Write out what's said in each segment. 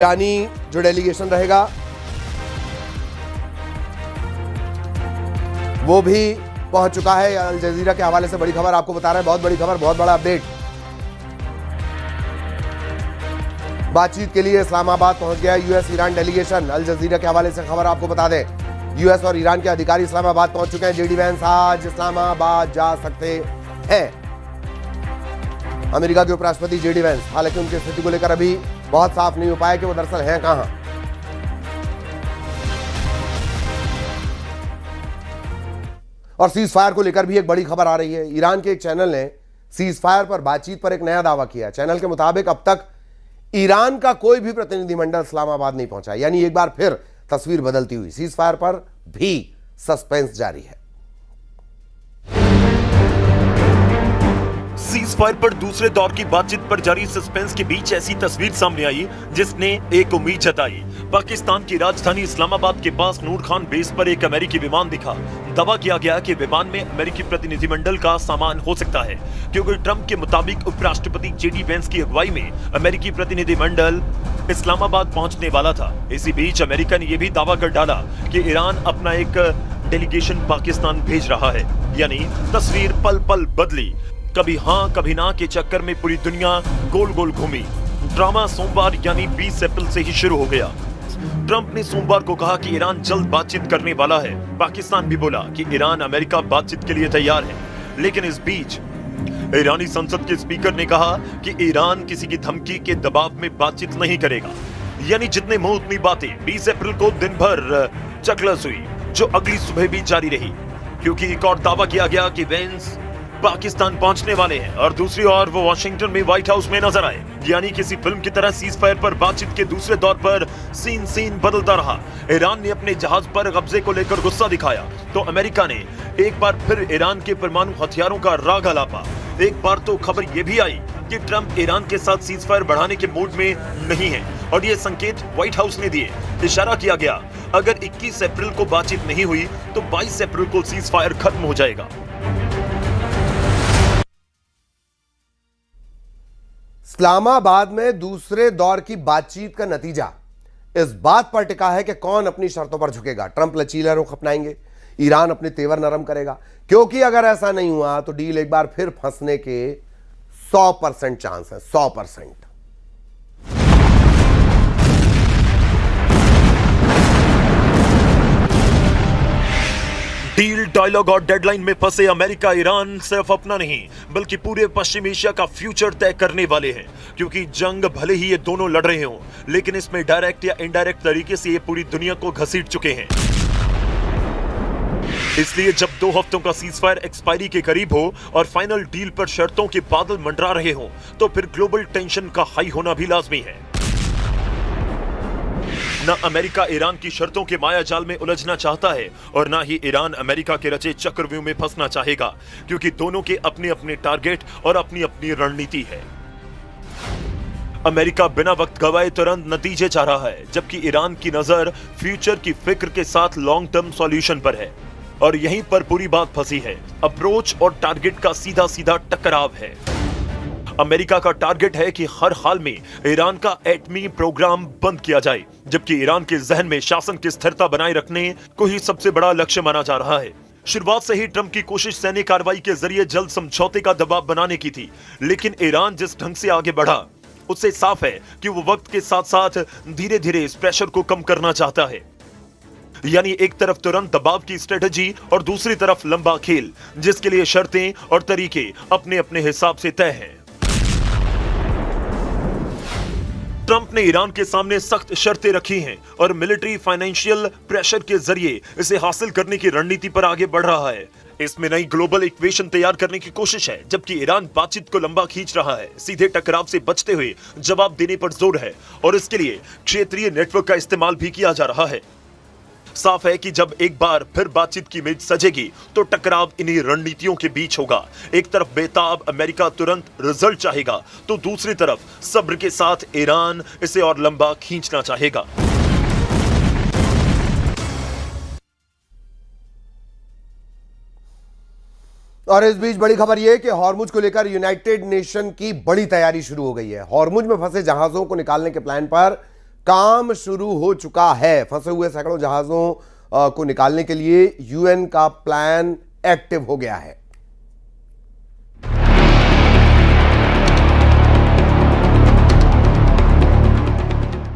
ईरानी जो डेलीगेशन रहेगा वो भी पहुंच चुका है। अल जजीरा के हवाले से बड़ी खबर आपको बता रहे हैं, बहुत बड़ी खबर, बहुत बड़ा अपडेट। बातचीत के लिए इस्लामाबाद पहुंच गया यूएस ईरान डेलीगेशन। अल जजीरा के हवाले से खबर आपको बता दें, यूएस और ईरान के अधिकारी इस्लामाबाद पहुंच चुके हैं। जेडी वैंस आज इस्लामाबाद जा सकते हैं। अमेरिका के उपराष्ट्रपति जेडी वैंस, हालांकि उनकी स्थिति को लेकर अभी बहुत साफ नहीं हो पाया कि वो दरअसल हैं कहां। और सीज फायर को लेकर भी एक बड़ी खबर आ रही है। ईरान के एक चैनल ने सीज फायर पर बातचीत पर एक नया दावा किया। चैनल के मुताबिक अब तक ईरान का कोई भी प्रतिनिधिमंडल इस्लामाबाद नहीं पहुंचा, यानी एक बार फिर तस्वीर बदलती हुई। सीज फायर पर भी सस्पेंस जारी है। सीज फायर पर दूसरे दौर की बातचीत पर जारी सस्पेंस के बीच ऐसी तस्वीर सामने आई जिसने एक उम्मीद जताई। पाकिस्तान की राजधानी इस्लामाबाद के पास नूर खान बेस पर एक अमेरिकी विमान दिखा। दावा किया गया कि विमान में अमेरिकी प्रतिनिधिमंडल का सामान हो सकता है, क्योंकि ट्रंप के मुताबिक उपराष्ट्रपति जेडी वेंस की अगुवाई में अमेरिकी प्रतिनिधिमंडल इस्लामाबाद पहुंचने वाला था। इसी बीच अमेरिका ने यह भी दावा कर डाला कि ईरान अपना एक डेलीगेशन पाकिस्तान भेज रहा है, यानी तस्वीर पल पल बदली। कभी हां कभी ना के चक्कर में पूरी दुनिया गोल गोल घूमी। ड्रामा सोमवार यानी 20 अप्रैल से ही शुरू हो गया। ट्रंप ने सोमवार को कहा कि ईरान जल्द बातचीत करने वाला है। पाकिस्तान भी बोला कि ईरान अमेरिका बातचीत के लिए तैयार है, लेकिन इस बीच ईरानी संसद के स्पीकर ने कहा कि ईरान किसी की धमकी के दबाव में बातचीत नहीं करेगा। यानी जितने मुंह उतनी बातें। 20 अप्रैल को दिन भर चकलस हुई, जो अगली सुबह भी जारी रही, क्योंकि एक और दावा किया गया कि वेंस पाकिस्तान पहुंचने वाले हैं और दूसरी ओर वो वॉशिंगटन में व्हाइट हाउस में नजर आए। यानी किसी फिल्म की तरह सीज फायर पर बातचीत के दूसरे दौर पर सीन बदलता रहा। ईरान ने अपने जहाज पर कब्जे को लेकर गुस्सा दिखाया तो अमेरिका ने एक बार फिर ईरान के परमाणु हथियारों का राग अलापा। एक बार तो खबर यह भी आई कि ट्रंप ईरान के साथ सीज फायर बढ़ाने के मूड में नहीं है, और ये संकेत व्हाइट हाउस ने दिए। इशारा किया गया अगर 21 अप्रैल को बातचीत नहीं हुई तो 22 अप्रैल को सीज फायर खत्म हो जाएगा। इस्लामाबाद में दूसरे दौर की बातचीत का नतीजा इस बात पर टिका है कि कौन अपनी शर्तों पर झुकेगा। ट्रंप लचीला रुख अपनाएंगे, ईरान अपने तेवर नरम करेगा, क्योंकि अगर ऐसा नहीं हुआ तो डील एक बार फिर फंसने के 100% चांस है। 100%। डील, डायलॉग और डेडलाइन में फंसे अमेरिका ईरान सिर्फ अपना नहीं बल्कि पूरे पश्चिम एशिया का फ्यूचर तय करने वाले हैं। क्योंकि जंग भले ही ये दोनों लड़ रहे हों, लेकिन इसमें डायरेक्ट या इनडायरेक्ट तरीके से ये पूरी दुनिया को घसीट चुके हैं। इसलिए जब 2 हफ्तों का सीजफायर एक्सपायरी के करीब हो और फाइनल डील पर शर्तों के बादल मंडरा रहे हों, तो फिर ग्लोबल टेंशन का हाई होना भी लाजमी है। न अमेरिका ईरान की शर्तों के माया जाल में उलझना चाहता है और न ही ईरान अमेरिका के रचे चक्रव्यूह में फंसना चाहेगा, क्योंकि दोनों के अपने अपने टारगेट और अपनी अपनी रणनीति है। अमेरिका बिना वक्त गवाए तुरंत नतीजे चाह रहा है, जबकि ईरान की नजर फ्यूचर की फिक्र के साथ लॉन्ग टर्म सॉल्यूशन पर है। और यहीं पर पूरी बात फंसी है। अप्रोच और टारगेट का सीधा सीधा टकराव है। अमेरिका का टारगेट है कि हर हाल में ईरान का एटमी प्रोग्राम बंद किया जाए, जबकि ईरान के जहन में शासन की स्थिरता बनाए रखने को ही सबसे बड़ा लक्ष्य माना जा रहा है। शुरुआत से ही ट्रंप की कोशिश सैन्य कार्रवाई के जरिए जल्द समझौते का दबाव बनाने की थी, लेकिन ईरान जिस ढंग से आगे बढ़ा उससे साफ है कि वो वक्त के साथ साथ धीरे धीरे इस प्रेशर को कम करना चाहता है। यानी एक तरफ तुरंत दबाव की स्ट्रेटजी और दूसरी तरफ लंबा खेल, जिसके लिए शर्तें और तरीके अपने अपने हिसाब से तय हैं। ट्रंप ने ईरान के सामने सख्त शर्तें रखी हैं और मिलिट्री फाइनेंशियल प्रेशर के जरिए इसे हासिल करने की रणनीति पर आगे बढ़ रहा है। इसमें नई ग्लोबल इक्वेशन तैयार करने की कोशिश है, जबकि ईरान बातचीत को लंबा खींच रहा है। सीधे टकराव से बचते हुए जवाब देने पर जोर है और इसके लिए क्षेत्रीय नेटवर्क का इस्तेमाल भी किया जा रहा है। साफ है कि जब एक बार फिर बातचीत की मेज सजेगी तो टकराव इन्हीं रणनीतियों के बीच होगा। एक तरफ बेताब अमेरिका तुरंत रिजल्ट चाहेगा, तो दूसरी तरफ सब्र के साथ ईरान इसे और लंबा खींचना चाहेगा। और इस बीच बड़ी खबर यह कि हॉर्मुज को लेकर यूनाइटेड नेशन की बड़ी तैयारी शुरू हो गई है। हॉर्मुज में फंसे जहाजों को निकालने के प्लान पर काम शुरू हो चुका है। फंसे हुए सैकड़ों जहाजों को निकालने के लिए यूएन का प्लान एक्टिव हो गया है।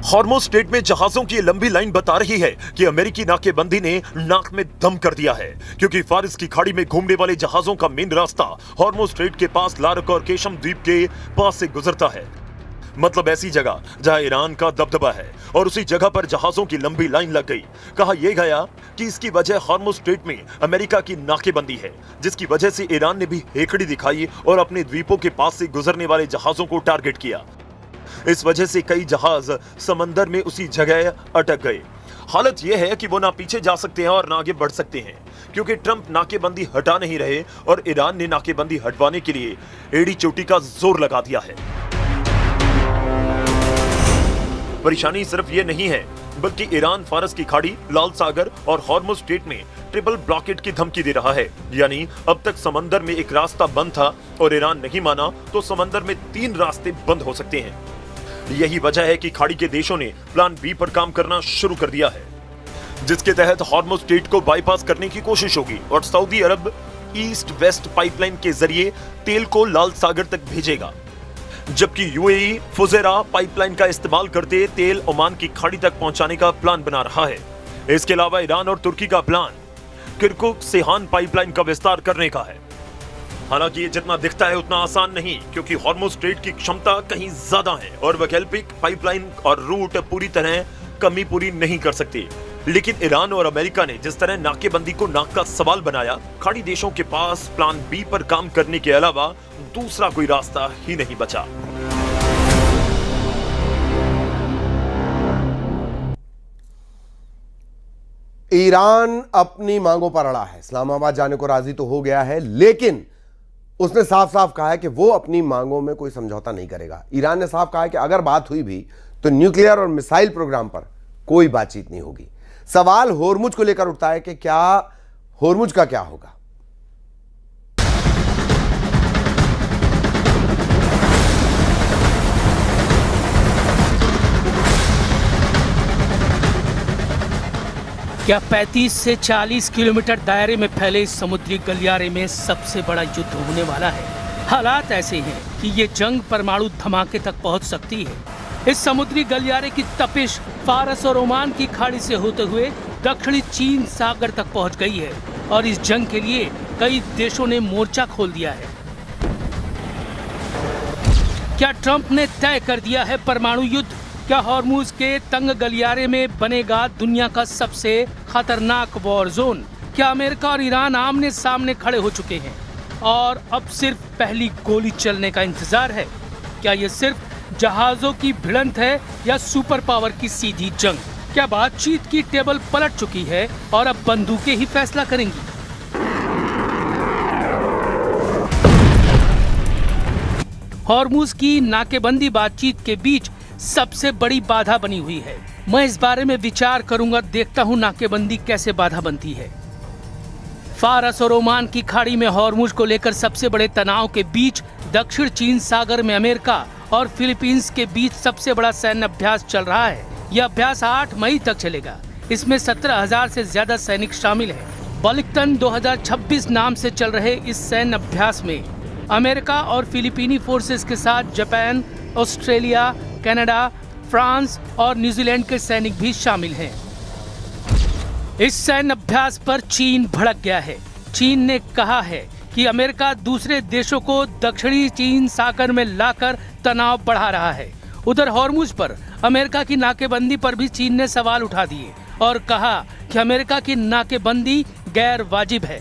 हॉर्मुज़ स्ट्रेट में जहाजों की लंबी लाइन बता रही है कि अमेरिकी नाकेबंदी ने नाक में दम कर दिया है, क्योंकि फारिस की खाड़ी में घूमने वाले जहाजों का मेन रास्ता हॉर्मुज़ स्ट्रेट के पास लारक और केशम द्वीप के पास से गुजरता है। मतलब ऐसी जगह जहां ईरान का दबदबा है, और उसी जगह पर जहाजों की लंबी लाइन लग गई। कहा यह गया कि इसकी वजह हॉर्मुज़ स्ट्रेट में अमेरिका की नाकेबंदी है, जिसकी वजह से ईरान ने भी हेकड़ी दिखाई और अपने द्वीपों के पास से गुजरने वाले जहाजों को टारगेट किया। इस वजह से कई जहाज समंदर में उसी जगह अटक गए। हालत यह है कि वो ना पीछे जा सकते हैं और ना आगे बढ़ सकते हैं, क्योंकि ट्रंप नाकेबंदी हटा नहीं रहे और ईरान ने नाकेबंदी हटवाने के लिए एड़ी चोटी का जोर लगा दिया है। परेशानी सिर्फ ये नहीं है, बल्कि ईरान फारस की खाड़ी, लाल सागर और हॉर्मुज़ स्ट्रेट में ट्रिपल ब्लॉकेड की धमकी दे रहा है। यानी अब तक समंदर में एक रास्ता बंद था और ईरान नहीं माना तो समंदर में 3 रास्ते बंद हो सकते हैं। यही वजह है कि खाड़ी के देशों ने प्लान बी पर काम करना शुरू कर दिया है, जिसके तहत हॉर्मुज़ स्ट्रेट को बाईपास करने की कोशिश होगी और सऊदी अरब ईस्ट वेस्ट पाइपलाइन के जरिए तेल को लाल सागर तक भेजेगा, जबकि यूएई फुजेरा पाइपलाइन का इस्तेमाल करते तेल ओमान की खाड़ी तक पहुंचाने का प्लान बना रहा है। इसके अलावा ईरान और तुर्की का प्लान किरकुक सेहान पाइपलाइन का विस्तार करने का है। हालांकि ये जितना दिखता है उतना आसान नहीं, क्योंकि हॉर्मुज़ स्ट्रेट की क्षमता कहीं ज्यादा है और वैकल्पिक पाइपलाइन और रूट पूरी तरह कमी पूरी नहीं कर सकती। लेकिन ईरान और अमेरिका ने जिस तरह नाकेबंदी को नाक का सवाल बनाया, खाड़ी देशों के पास प्लान बी पर काम करने के अलावा दूसरा कोई रास्ता ही नहीं बचा। ईरान अपनी मांगों पर अड़ा है, इस्लामाबाद जाने को राजी तो हो गया है, लेकिन उसने साफ साफ कहा है कि वो अपनी मांगों में कोई समझौता नहीं करेगा। ईरान ने साफ कहा है कि अगर बात हुई भी तो न्यूक्लियर और मिसाइल प्रोग्राम पर कोई बातचीत नहीं होगी। सवाल होर्मुज को लेकर उठता है कि क्या होर्मुज का क्या होगा। क्या 35 से 40 किलोमीटर दायरे में फैले इस समुद्री गलियारे में सबसे बड़ा युद्ध होने वाला है। हालात ऐसे हैं कि ये जंग परमाणु धमाके तक पहुंच सकती है। इस समुद्री गलियारे की तपिश फारस और ओमान की खाड़ी से होते हुए दक्षिणी चीन सागर तक पहुंच गई है और इस जंग के लिए कई देशों ने मोर्चा खोल दिया है। क्या ट्रंप ने तय कर दिया है परमाणु युद्ध? क्या हॉर्मुज के तंग गलियारे में बनेगा दुनिया का सबसे खतरनाक वॉर जोन? क्या अमेरिका और ईरान आमने सामने खड़े हो चुके हैं और अब सिर्फ पहली गोली चलने का इंतजार है? क्या ये सिर्फ जहाजों की भिड़ंत है या सुपर पावर की सीधी जंग? क्या बातचीत की टेबल पलट चुकी है और अब बंदूकें ही फैसला करेंगी? हॉर्मुज की नाकेबंदी बातचीत के बीच सबसे बड़ी बाधा बनी हुई है। मैं इस बारे में विचार करूंगा, देखता हूं नाकेबंदी कैसे बाधा बनती है। फारस और ओमान की खाड़ी में हॉर्मुज को लेकर सबसे बड़े तनाव के बीच दक्षिण चीन सागर में अमेरिका और फिलीपींस के बीच सबसे बड़ा सैन्य अभ्यास चल रहा है। यह अभ्यास 8 मई तक चलेगा। इसमें 17,000 से ज्यादा सैनिक शामिल हैं। बलिकतन 2026 नाम से चल रहे इस सैन्य अभ्यास में अमेरिका और फिलीपीनी फोर्सेस के साथ जापान, ऑस्ट्रेलिया, कनाडा, फ्रांस और न्यूजीलैंड के सैनिक भी शामिल हैं। इस सैन्य अभ्यास पर चीन भड़क गया है। चीन ने कहा है कि अमेरिका दूसरे देशों को दक्षिणी चीन सागर में लाकर तनाव बढ़ा रहा है। उधर हॉर्मुज पर अमेरिका की नाकेबंदी पर भी चीन ने सवाल उठा दिए और कहा कि अमेरिका की नाकेबंदी गैर वाजिब है।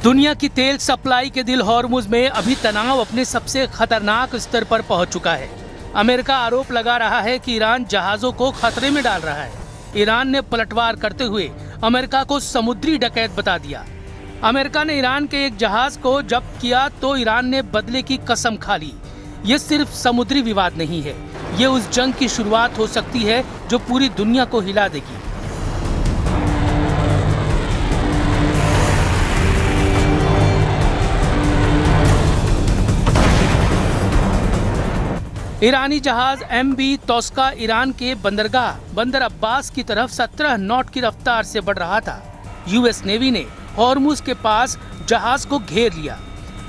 दुनिया की तेल सप्लाई के दिल हॉर्मुज में अभी तनाव अपने सबसे खतरनाक स्तर पर पहुंच चुका है। अमेरिका आरोप लगा रहा है कि ईरान जहाजों को खतरे में डाल रहा है। ईरान ने पलटवार करते हुए अमेरिका को समुद्री डकैत बता दिया। अमेरिका ने ईरान के एक जहाज को जब्त किया तो ईरान ने बदले की कसम खा ली। ये सिर्फ समुद्री विवाद नहीं है, ये उस जंग की शुरुआत हो सकती है जो पूरी दुनिया को हिला देगी। ईरानी जहाज MV तोस्का ईरान के बंदरगाह बंदर अब्बास की तरफ 17 नॉट की रफ्तार से बढ़ रहा था। यूएस नेवी ने हॉर्मुज के पास जहाज को घेर लिया।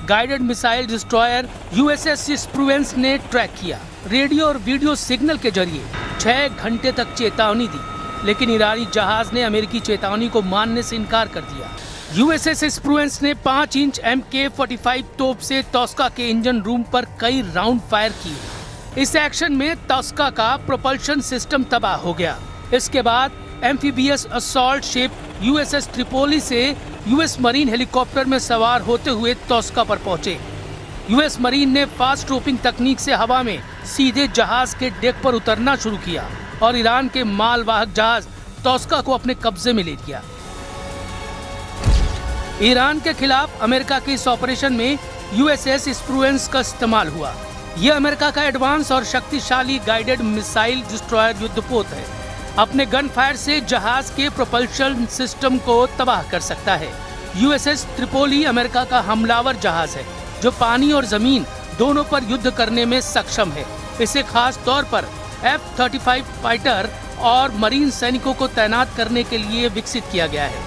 गाइडेड मिसाइल डिस्ट्रॉयर USS स्प्रूवेंस ने ट्रैक किया। रेडियो और वीडियो सिग्नल के जरिए 6 घंटे तक चेतावनी दी, लेकिन ईरानी जहाज ने अमेरिकी चेतावनी को मानने से इनकार कर दिया। USS स्प्रूवेंस ने 5 इंच MK-45 तोप से तोस्का के इंजन रूम पर कई राउंड फायर किए। इस एक्शन में तोस्का का प्रोपल्शन सिस्टम तबाह हो गया। इसके बाद amphibious assault ship USS Tripoli से US मरीन हेलीकॉप्टर में सवार होते हुए तोस्का पर पहुंचे। US मरीन ने फास्ट रोपिंग तकनीक से हवा में सीधे जहाज के डेक पर उतरना शुरू किया और ईरान के मालवाहक जहाज तोस्का को अपने कब्जे में ले लिया। ईरान के खिलाफ अमेरिका के इस ऑपरेशन में USS स्प्रूवेंस का इस्तेमाल हुआ। यह अमेरिका का एडवांस और शक्तिशाली गाइडेड मिसाइल डिस्ट्रॉयर युद्धपोत है। अपने गन फायर से जहाज के प्रोपल्शन सिस्टम को तबाह कर सकता है। USS ट्रिपोली अमेरिका का हमलावर जहाज है जो पानी और जमीन दोनों पर युद्ध करने में सक्षम है। इसे खास तौर पर F-35 फाइटर और मरीन सैनिकों को तैनात करने के लिए विकसित किया गया है।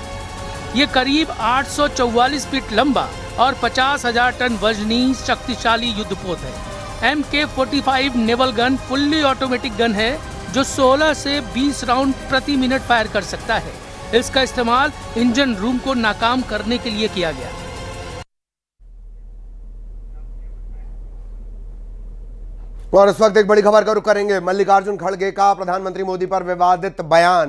ये करीब 844 फीट लंबा और 50,000 टन वजनी शक्तिशाली युद्धपोत है। MK-45 naval gun fully automatic gun है जो 16 से 20 राउंड प्रति मिनट फायर कर सकता है। इसका इस्तेमाल इंजन रूम को नाकाम करने के लिए किया गया। और इस वक्त एक बड़ी खबर का रुख करेंगे। मल्लिकार्जुन खड़गे का प्रधानमंत्री मोदी पर विवादित बयान।